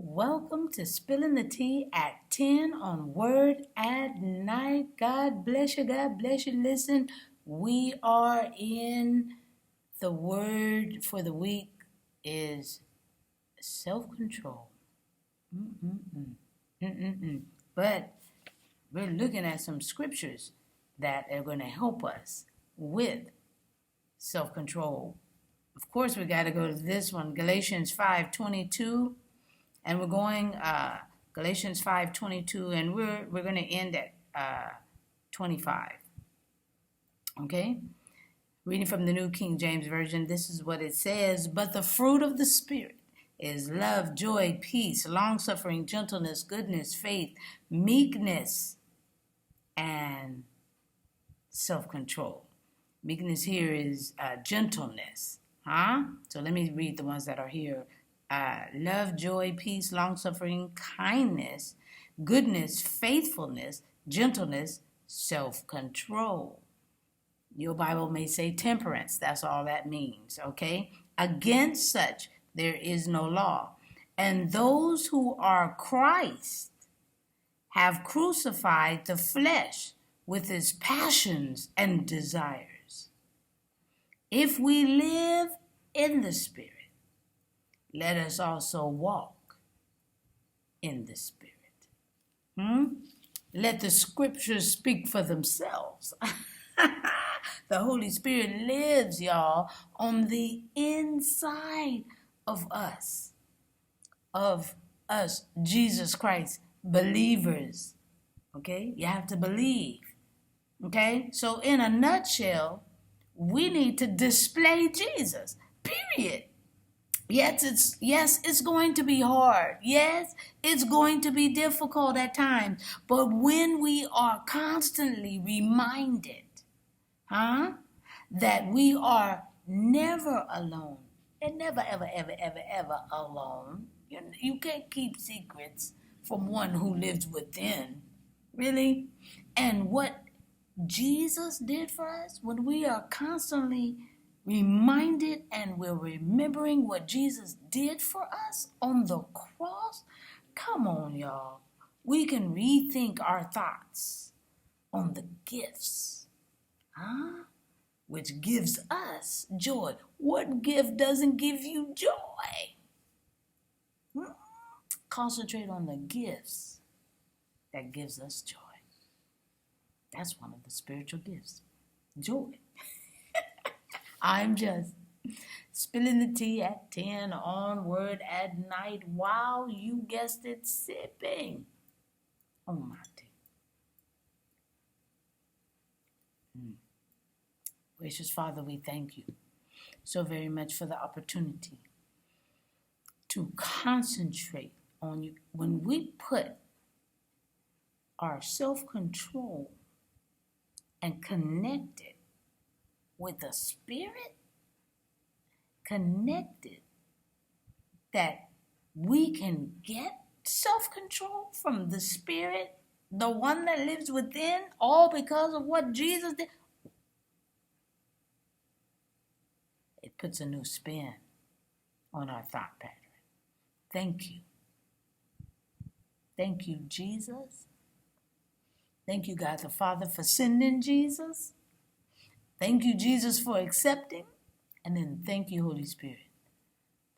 Welcome to Spilling the Tea at 10 on Word at Night. God bless you. God bless you. Listen, we are in the word for the week is self-control. But we're looking at some scriptures that are going to help us with self-control. Of course, we got to go to this one, Galatians 5:22. And we're going Galatians 5:22, and we're going to end at 25. Okay? Reading from the New King James Version, this is what it says. But the fruit of the Spirit is love, joy, peace, long-suffering, gentleness, goodness, faith, meekness, and self-control. Meekness here is gentleness. So let me read the ones that are here. Love, joy, peace, long-suffering, kindness, goodness, faithfulness, gentleness, self-control. Your Bible may say temperance. That's all that means, okay? Against such there is no law. And those who are Christ have crucified the flesh with its passions and desires. If we live in the Spirit, let us also walk in the Spirit. Let the scriptures speak for themselves. The Holy Spirit lives, y'all, on the inside of us, Jesus Christ believers. Okay? You have to believe. Okay? So in a nutshell, we need to display Jesus, period. Yes, it's going to be hard. Yes, it's going to be difficult at times. But when we are constantly reminded, that we are never alone, and never, ever, ever, ever, ever alone. You can't keep secrets from one who lives within, really. And what Jesus did for us, when we are constantly reminded and we're remembering what Jesus did for us on the cross, come on, y'all. We can rethink our thoughts on the gifts, which gives us joy. What gift doesn't give you joy? Concentrate on the gifts that gives us joy. That's one of the spiritual gifts, joy. I'm just spilling the tea at 10 on Word at Night. Wow, you guessed it, sipping on my tea. Gracious Father, we thank you so very much for the opportunity to concentrate on you. When we put our self-control and connect it with the Spirit, connected, that we can get self-control from the Spirit, the one that lives within, all because of what Jesus did. It puts a new spin on our thought pattern. Thank you. Thank you, Jesus. Thank you, God the Father, for sending Jesus. Thank you, Jesus, for accepting. And then thank you, Holy Spirit,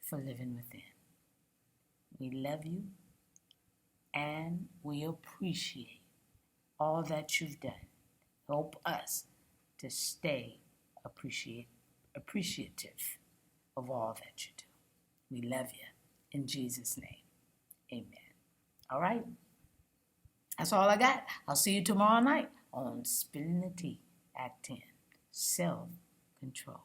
for living within. We love you and we appreciate all that you've done. Help us to stay appreciative of all that you do. We love you in Jesus' name. Amen. All right. That's all I got. I'll see you tomorrow night on Spilling the Tea at 10. Self-control.